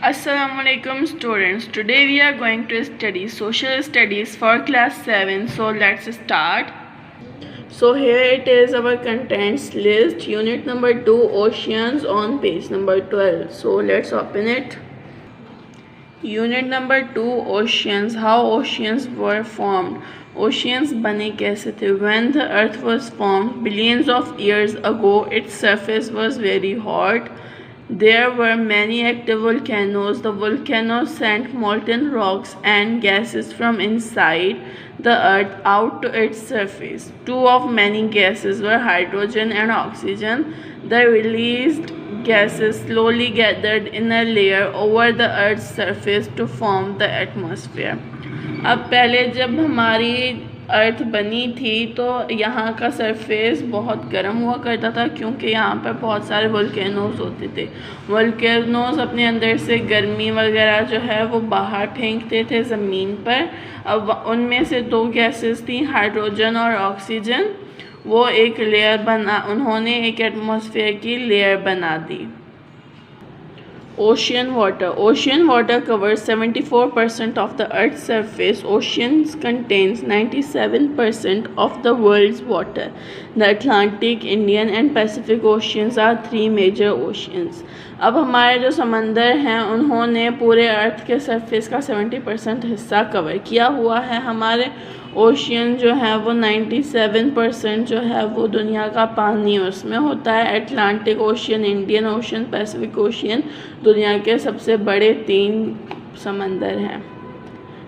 Assalamualaikum students. Today we are going to study social studies for class 7. So let's start. So here it is our contents list, unit number 2, oceans, on page number 12. So let's open it. Unit number 2, oceans. How oceans were formed. Oceans बने कैसे थे? When the earth was formed billions of years ago, its surface was very hot. There were many active volcanoes. The volcanoes sent molten rocks and gases from inside the earth out to its surface. Two of many gases were hydrogen and oxygen. The released gases slowly gathered in a layer over the earth's surface to form the atmosphere. अब पहले जब हमारी अर्थ बनी थी तो यहाँ का surface बहुत गर्म हुआ करता था, क्योंकि यहाँ पर बहुत सारे वोल्केनोज होते थे। वोल्केनोज अपने अंदर से गर्मी वगैरह जो है वो बाहर फेंकते थे ज़मीन पर। अब उनमें से दो गैसेस थी, हाइड्रोजन और ऑक्सीजन। वो एक लेयर उन्होंने एक एटमॉस्फेयर की लेयर बना दी। Ocean water. Ocean water covers 74% of the Earth's surface. Oceans contains 97% of the world's water. The Atlantic, Indian and Pacific Oceans are three major oceans. अब हमारे जो समंदर हैं उन्होंने पूरे अर्थ के सरफेस का 70% हिस्सा कवर किया हुआ है। हमारे ओशियन जो है वो 97% जो है वो दुनिया का पानी उसमें होता है। Atlantic ocean, Indian ocean, Pacific ocean दुनिया के सबसे बड़े 3 समंदर हैं।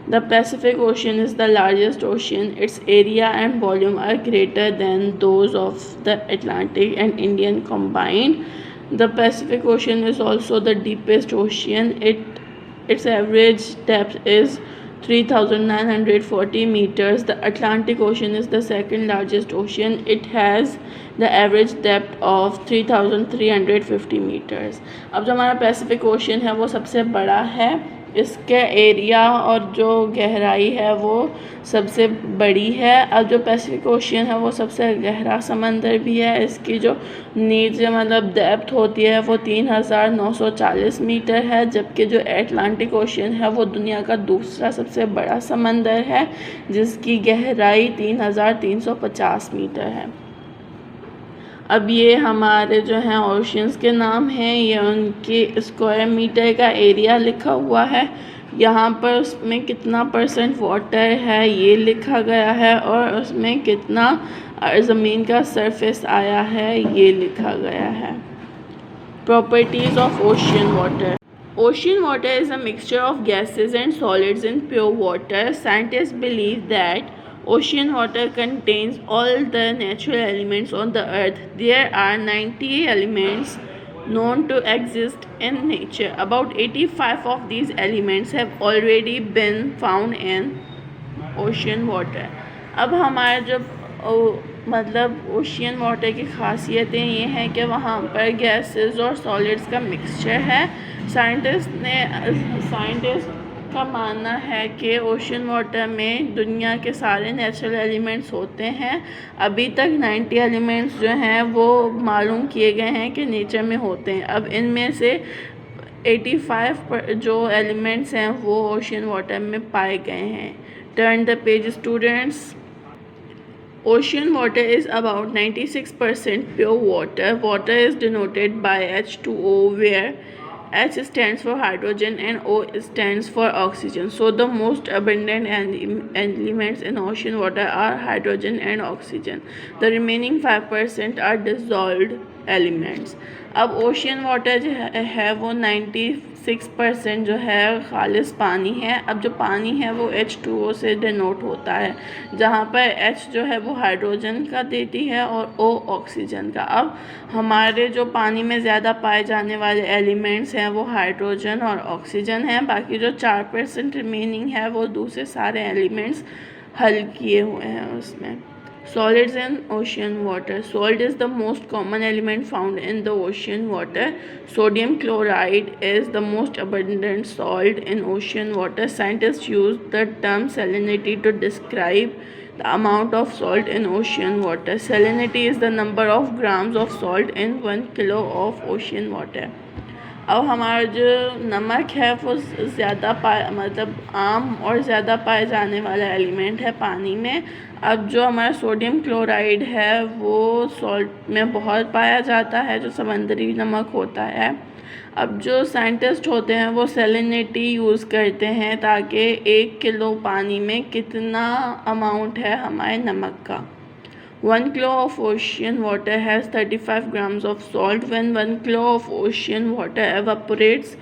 The Pacific Ocean is the largest ocean. Its area and volume are greater than those of the Atlantic and Indian combined. The Pacific Ocean is also the deepest ocean. Its average depth is 3,940 meters. The Atlantic Ocean is the second largest ocean. It has the average depth of 3,350 meters. अब जो हमारा Pacific ocean है वो सबसे बड़ा है। इसके area और जो गहराई है वो सबसे बड़ी है। अब जो पैसिफिक ओशियन है वो सबसे गहरा समंदर भी है। इसकी जो नीचे मतलब डेप्थ होती है वो 3,940 मीटर है, जबकि जो एटलांटिक ओशियन है वो दुनिया का दूसरा सबसे बड़ा समंदर है, जिसकी गहराई 3,350 मीटर है। अब ये हमारे जो हैं ओशियंस के नाम हैं, ये उनके स्क्वायर मीटर का एरिया लिखा हुआ है। यहाँ पर उसमें कितना % वाटर है ये लिखा गया है, और उसमें कितना ज़मीन का सरफेस आया है ये लिखा गया है। Properties of ocean water. Ocean water is a mixture of gases and solids in pure water. Scientists believe that ocean water contains all the natural elements on the earth. There are 90 elements known to exist in nature. About 85 of these elements have already been found in ocean water. अब हमारे जो मतलब ocean water की ख़ासियतें ये हैं कि वहाँ पर गैसेस और सॉलिड्स का मिक्सचर है। साइंटिस्ट का मानना है कि ओशन वाटर में दुनिया के सारे नेचुरल एलिमेंट्स होते हैं। अभी तक 90 एलिमेंट्स जो हैं वो मालूम किए गए हैं कि नेचर में होते हैं। अब इनमें से 85 जो एलिमेंट्स हैं वो ओशन वाटर में पाए गए हैं। Turn the page students. Ocean water is about 96% pure water. Water is denoted by H2O, where H stands for hydrogen and O stands for oxygen. So the most abundant elements in ocean water are hydrogen and oxygen. The remaining 5% are dissolved elements. अब ocean water जो है वो 96% जो है खालिस पानी है। अब जो पानी है वो H2O से डिनोट होता है, जहाँ पर H जो है वो हाइड्रोजन का देती है और O ऑक्सीजन का। अब हमारे जो पानी में ज़्यादा पाए जाने वाले एलिमेंट्स हैं वो हाइड्रोजन और ऑक्सीजन हैं। बाकी जो 4% रिमेनिंग है वो दूसरे सारे एलिमेंट्स हल किए हुए हैं उसमें। Solids in ocean water. Salt is the most common element found in the ocean water. Sodium chloride is the most abundant salt in ocean water. Scientists use the term salinity to describe the amount of salt in ocean water. Salinity is the number of grams of salt in 1 kilo of ocean water. अब हमारा जो नमक है वो ज़्यादा मतलब आम और ज़्यादा पाए जाने वाला एलिमेंट है पानी में। अब जो हमारा सोडियम क्लोराइड है वो सॉल्ट में बहुत पाया जाता है, जो समुद्री नमक होता है। अब जो साइंटिस्ट होते हैं वो सैलिनिटी यूज़ करते हैं ताकि 1 किलो पानी में कितना अमाउंट है हमारे नमक का। 1 kilo of ocean water has 35 grams of salt. When 1 kilo of ocean water evaporates,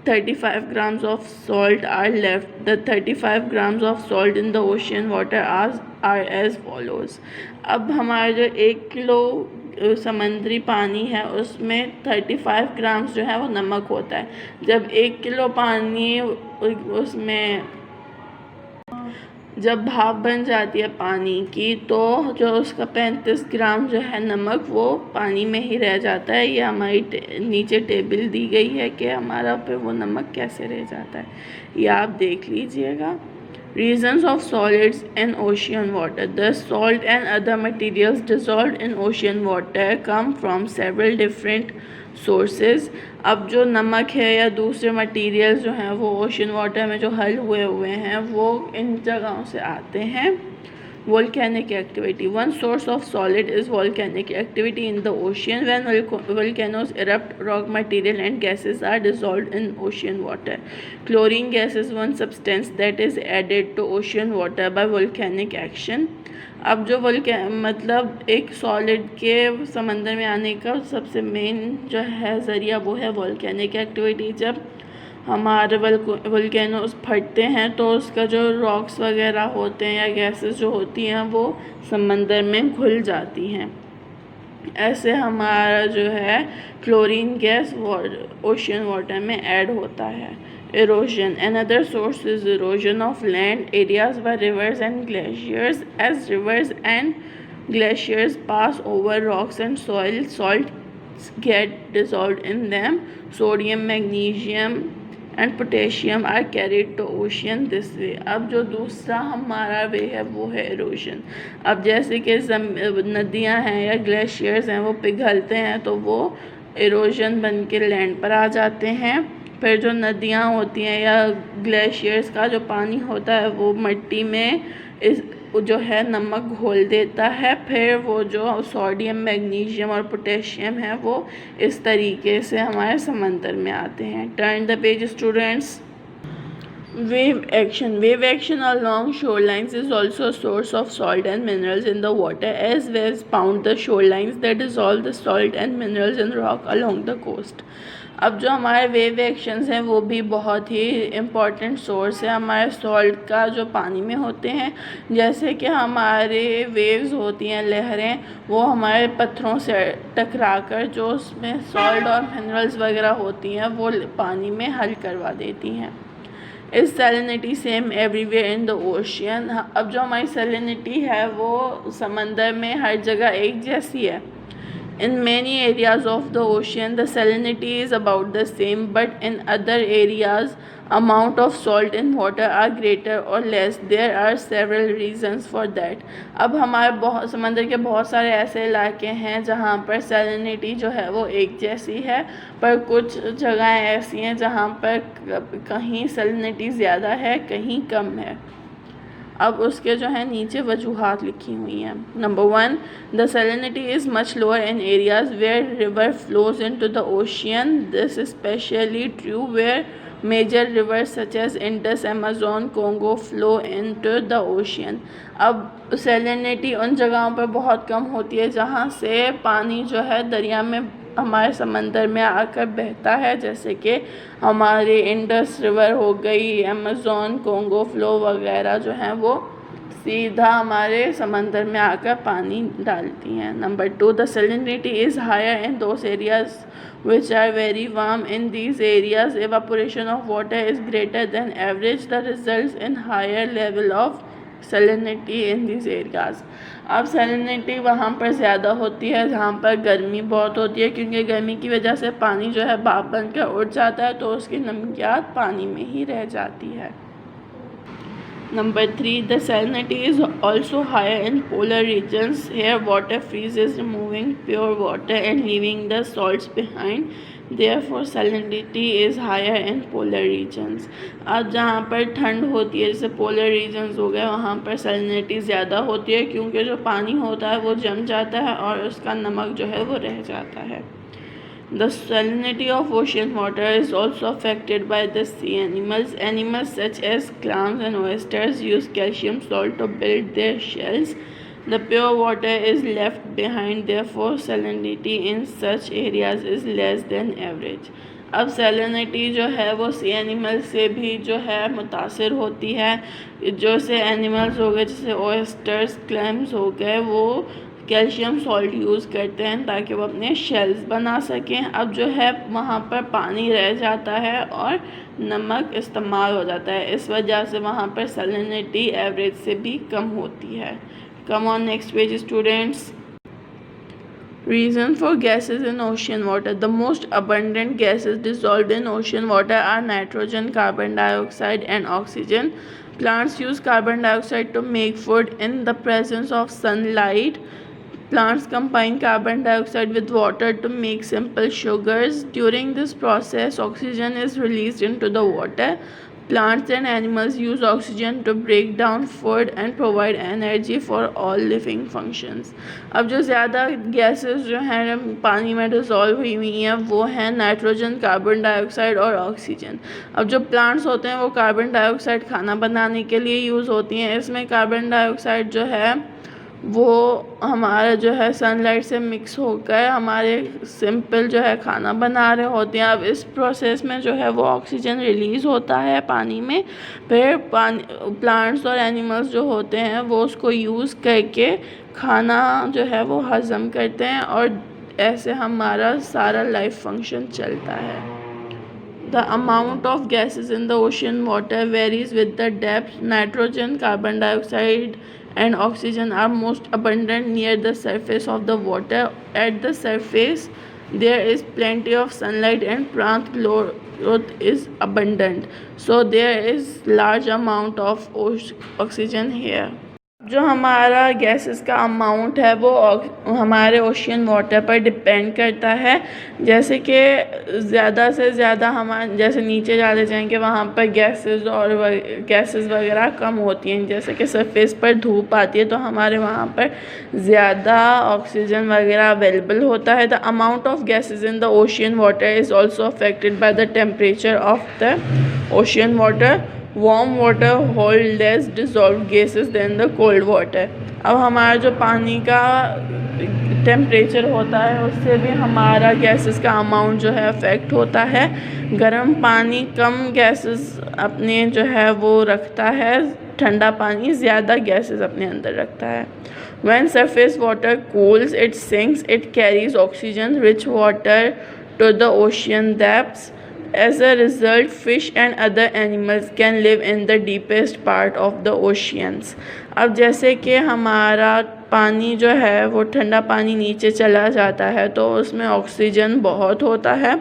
35 grams of salt are left. The 35 grams of salt in the ocean water are as follows. अब हमारा जो 1 kilo समुद्री पानी है उसमें 35 grams जो है वो नमक होता है। जब 1 किलो पानी उसमें जब भाप बन जाती है पानी की तो जो उसका 35 ग्राम जो है नमक वो पानी में ही रह जाता है। ये हमारी नीचे टेबल दी गई है कि हमारा पे वो नमक कैसे रह जाता है, ये आप देख लीजिएगा। Reasons of solids in ocean water. The salt and other materials dissolved in ocean water come from several different sources. अब जो नमक है या दूसरे मटेरियल्स जो हैं वो ओशन वाटर में जो हल हुए हैं वो इन जगहों से आते हैं। Volcanic activity. One source of solid is volcanic activity in the ocean. When volcanoes erupt, rock material and gases are dissolved in ocean water. Chlorine gas is one substance that is added to ocean water by volcanic action. अब जो मतलब एक solid के समंदर में आने का सबसे मेन जो है ज़रिया वो है वोल्केनिक एक्टिविटी। जब हमारे वोल्केनोस फटते हैं तो उसका जो रॉक्स वगैरह होते हैं या गैसेस जो होती हैं वो समंदर में घुल जाती हैं। ऐसे हमारा जो है क्लोरीन गैस ओशन वाटर में ऐड होता है। Erosion. Another source is erosion of land areas by rivers and glaciers. As rivers and glaciers pass over rocks and soil, salts get dissolved in them. Sodium, magnesium and potassium are carried to ocean this way. अब जो दूसरा हमारा वे है वो है erosion. अब जैसे कि नदियाँ हैं या ग्लेशियर्स हैं वो पिघलते हैं तो वो erosion बन के लैंड पर आ जाते हैं। फिर जो नदियाँ होती हैं या ग्लेशियर्स का जो पानी होता है वो मिट्टी में जो है नमक घोल देता है। फिर वो जो सोडियम, मैग्नीशियम और पोटेशियम है वो इस तरीके से हमारे समंदर में आते हैं। Turn the page students. Wave action. Wave action along shorelines is also a source of salt and minerals in the water. As waves pound the shorelines, they dissolve the salt and minerals in rock along the coast. अब जो हमारे wave actions हैं वो भी बहुत ही important source है हमारे salt का जो पानी में होते हैं। जैसे कि हमारे वेव्स होती हैं, लहरें, वो हमारे पत्थरों से टकराकर जो उसमें सॉल्ट और मिनरल्स वगैरह होती हैं वो पानी में हल करवा देती हैं। इस salinity same everywhere in the ocean. अब जो हमारी सैलिनिटी है वो समंदर में हर जगह एक जैसी है। In many areas of the ocean, the salinity is about the same, but in other areas, amount of salt in water are greater or less. There are several reasons for that. अब हमारे समंदर के बहुत सारे ऐसे इलाके हैं जहाँ पर salinity जो है वो एक जैसी है, पर कुछ जगहें ऐसी हैं जहाँ पर कहीं salinity ज़्यादा है, कहीं कम है। अब उसके जो है नीचे वजूहात लिखी हुई हैं। Number 1, the salinity is much lower in areas where river flows into the ocean. This specially true where major rivers such as Indus, Amazon, Congo flow into the ocean. अब सैलिनिटी उन जगहों पर बहुत कम होती है जहाँ से पानी जो है दरिया में हमारे समंदर में आकर बहता है, जैसे कि हमारे इंडस रिवर हो गई, अमेज़न, कोंगो फ्लो वगैरह जो हैं वो सीधा हमारे समंदर में आकर पानी डालती हैं। Number 2, the salinity is higher in those areas which are very warm. In these areas, evaporation of water is greater than average. The results in higher level of salinity in these areas. अब salinity वहाँ पर ज़्यादा होती है जहाँ पर गर्मी बहुत होती है, क्योंकि गर्मी की वजह से पानी जो है भाप बनकर उड़ जाता है तो उसकी नमकियात पानी में ही रह जाती है। Number 3, the salinity is also higher in polar regions. Here water freezes, removing pure water and leaving the salts behind. Therefore salinity is higher in polar regions. अब जहाँ पर ठंड होती है, जैसे पोलर रीजन्स हो गए, वहाँ पर salinity ज़्यादा होती है क्योंकि जो पानी होता है वो जम जाता है और उसका नमक जो है वो रह जाता है. The salinity of ocean water is also affected by the sea animals. Animals such as clams and oysters use calcium salt to build their shells. The pure water is left behind, therefore salinity in such areas is less than average. अब salinity जो है वो सी animal से भी जो है मुतासिर होती है. जो से एनिमल्स हो गए जैसे ओयस्टर्स, क्लैम्स हो गए, वो कैल्शियम सॉल्ट यूज़ करते हैं ताकि वो अपने शेल्स बना सकें. अब जो है वहाँ पर पानी रह जाता है और नमक इस्तेमाल हो जाता है, इस वजह से वहाँ पर सैलिनिटी एवरेज से भी कम होती है. Come on next page students. Reason for gases in ocean water. The most abundant gases dissolved in ocean water are nitrogen, carbon dioxide and oxygen. Plants use carbon dioxide to make food in the presence of sunlight. Plants combine carbon dioxide with water to make simple sugars. During this process, oxygen is released into the water. Plants and animals use oxygen to break down food and provide energy for all living functions. अब जो ज़्यादा gases जो हैं पानी में dissolve हुई हैं वो हैं नाइट्रोजन, कार्बन डाइऑक्साइड और ऑक्सीजन. अब जो प्लांट्स होते हैं वो कार्बन डाइऑक्साइड खाना बनाने के लिए यूज़ होती हैं. इसमें कार्बन डाइऑक्साइड जो है वो हमारा जो है सनलाइट से मिक्स होकर हमारे सिंपल जो है खाना बना रहे होते हैं. अब इस प्रोसेस में जो है वो ऑक्सीजन रिलीज़ होता है पानी में. फिर प्लांट्स और एनिमल्स जो होते हैं वो उसको यूज़ करके खाना जो है वो हज़म करते हैं और ऐसे हमारा सारा लाइफ फंक्शन चलता है. The amount of gases in the ocean water varies with the depth. Nitrogen, carbon dioxide and oxygen are most abundant near the surface of the water. At the surface there is plenty of sunlight and plant growth is abundant, so there is large amount of oxygen here. जो हमारा gases का amount है वो हमारे ocean water पर depend करता है. जैसे कि ज़्यादा से ज़्यादा जैसे नीचे जाते जाएंगे वहाँ पर गैसेस वगैरह कम होती हैं. जैसे कि सरफेस पर धूप आती है तो हमारे वहाँ पर ज़्यादा ऑक्सीजन वगैरह अवेलेबल होता है. The amount of gases in the ocean water is also affected by the temperature of the ocean water. Warm water hold less dissolve gases than the cold water. अब हमारा जो पानी का टेम्परेचर होता है उससे भी हमारा गैसेस का अमाउंट जो है अफेक्ट होता है. गर्म पानी कम गैसेस अपने जो है वो रखता है, ठंडा पानी ज़्यादा गैसेस अपने अंदर रखता है. When surface water cools, it sinks. It carries oxygen rich water to the ocean depths. As a result, fish and other animals can live in the deepest part of the oceans. अब जैसे कि हमारा पानी जो है वो ठंडा पानी नीचे चला जाता है तो उसमें ऑक्सीजन बहुत होता है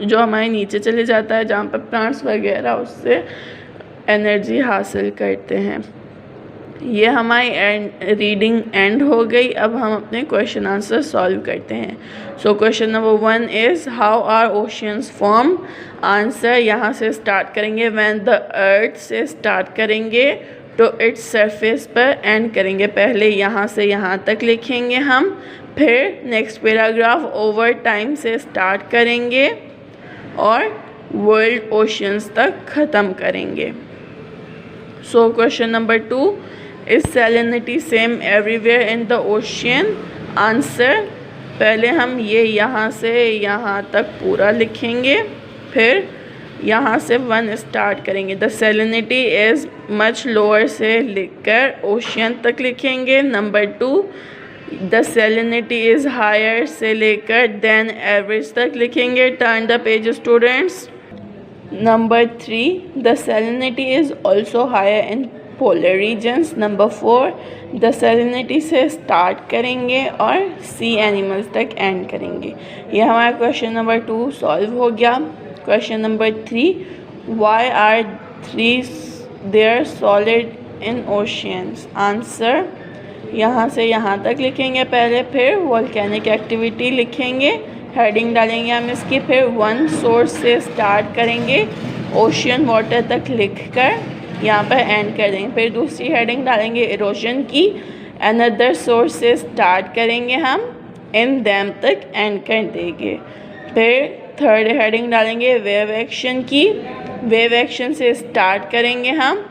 जो हमारे नीचे चले जाता है, जहाँ पर प्लांट्स वगैरह उससे एनर्जी हासिल करते हैं. ये हमारी रीडिंग एंड हो गई. अब हम अपने क्वेश्चन आंसर सॉल्व करते हैं. So question number 1 is how are oceans form. Answer यहाँ से स्टार्ट करेंगे. व्हेन द अर्थ से स्टार्ट करेंगे तो इट्स सरफेस पर एंड करेंगे. पहले यहाँ से यहाँ तक लिखेंगे हम, फिर नेक्स्ट पैराग्राफ ओवर टाइम से स्टार्ट करेंगे और वर्ल्ड ओशियंस तक ख़त्म करेंगे. सो question number 2, is salinity same everywhere in the ocean. Answer पहले हम ये यहाँ से यहाँ तक पूरा लिखेंगे, फिर यहाँ से 1 स्टार्ट करेंगे. The salinity is much lower से लिखकर ओशियन तक लिखेंगे. Number 2, the salinity is higher से लेकर देन एवरेज तक लिखेंगे. Turn the page students. Number 3, the salinity is also higher in polar regions. Number 4, the salinity से start करेंगे और sea animals तक end करेंगे. ये हमारा क्वेश्चन नंबर 2 सॉल्व हो गया. Question number 3, why are there solid in oceans. Answer यहाँ से यहाँ तक लिखेंगे पहले, फिर वोल्केनिक एक्टिविटी लिखेंगे, हेडिंग डालेंगे हम इसकी, फिर वन सोर्स से स्टार्ट करेंगे, ओशियन वाटर तक लिखकर यहाँ पर एंड कर देंगे। फिर दूसरी हेडिंग डालेंगे इरोजन की, अनदर सोर्स से स्टार्ट करेंगे हम, इन दैम तक एंड कर देंगे। फिर थर्ड हेडिंग डालेंगे वेव एक्शन की, वेव एक्शन से स्टार्ट करेंगे हम,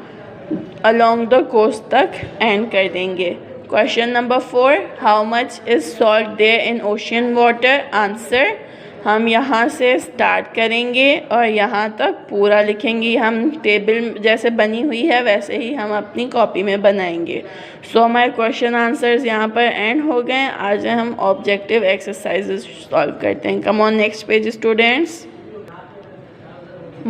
अलोंग द कोस्ट तक एंड कर देंगे। Question number 4, how much is salt there in ocean water. Answer हम यहाँ से स्टार्ट करेंगे और यहाँ तक पूरा लिखेंगे। हम टेबल जैसे बनी हुई है वैसे ही हम अपनी कॉपी में बनाएंगे। सो हमारे क्वेश्चन आंसर्स यहाँ पर एंड हो गए। आज हम ऑब्जेक्टिव एक्सरसाइजेस सॉल्व करते हैं। Come on next page students.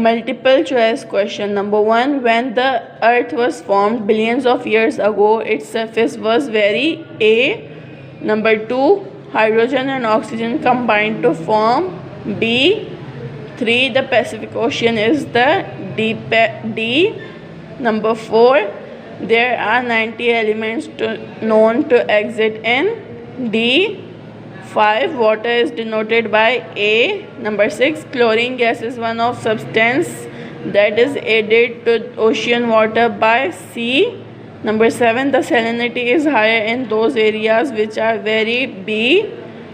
Multiple choice question. Number 1, when the earth was formed billions of years ago, its surface was very A. Number 2, hydrogen and oxygen combined to form B. 3, the Pacific Ocean is the D. Number 4, there are 90 elements known to exist in D. 5, water is denoted by A. Number 6, chlorine gas is one of substance that is added to ocean water by C. Number 7, the salinity is higher in those areas which are very B.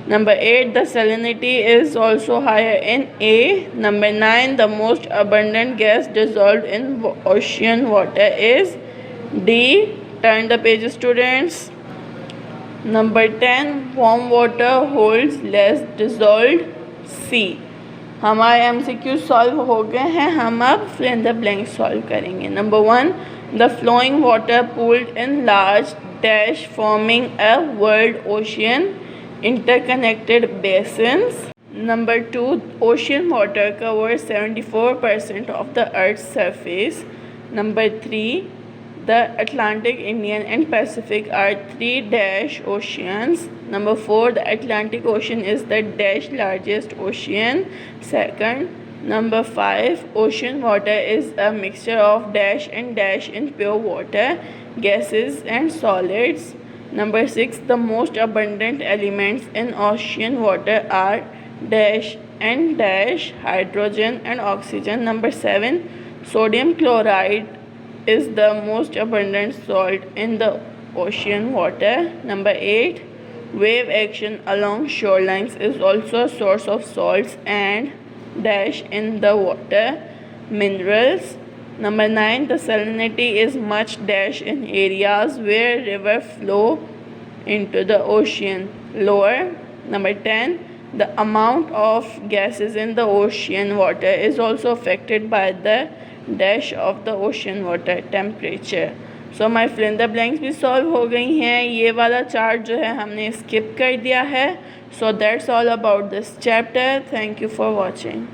Number 8, the salinity is also higher in A. Number 9, the most abundant gas dissolved in ocean water is D. Turn the page students. Number 10, warm water holds less dissolved C. हमारे MCQ solve हो गए हैं, हम अब fill in the blank solve करेंगे। Number 1, the flowing water pooled in large dash forming a world ocean interconnected basins. Number 2, ocean water covers 74% of the Earth's surface. Number 3, the Atlantic, Indian and Pacific are 3 dash oceans. Number 4, the Atlantic Ocean is the dash largest ocean. Second. Number 5, ocean water is a mixture of dash and dash in pure water, gases and solids. Number 6, the most abundant elements in ocean water are dash and dash, hydrogen and oxygen. Number 7, sodium chloride is the most abundant salt in the ocean water. Number 8, wave action along shorelines is also a source of salts and dash in the water, minerals. Number 9, the salinity is much dash in areas where rivers flow into the ocean, lower. Number 10, the amount of gases in the ocean water is also affected by the dash of the ocean water temperature. सो हमारे fill in the blanks भी solve हो गई हैं। ये वाला chart जो है हमने स्किप कर दिया है। So that's all about this chapter. Thank you for watching.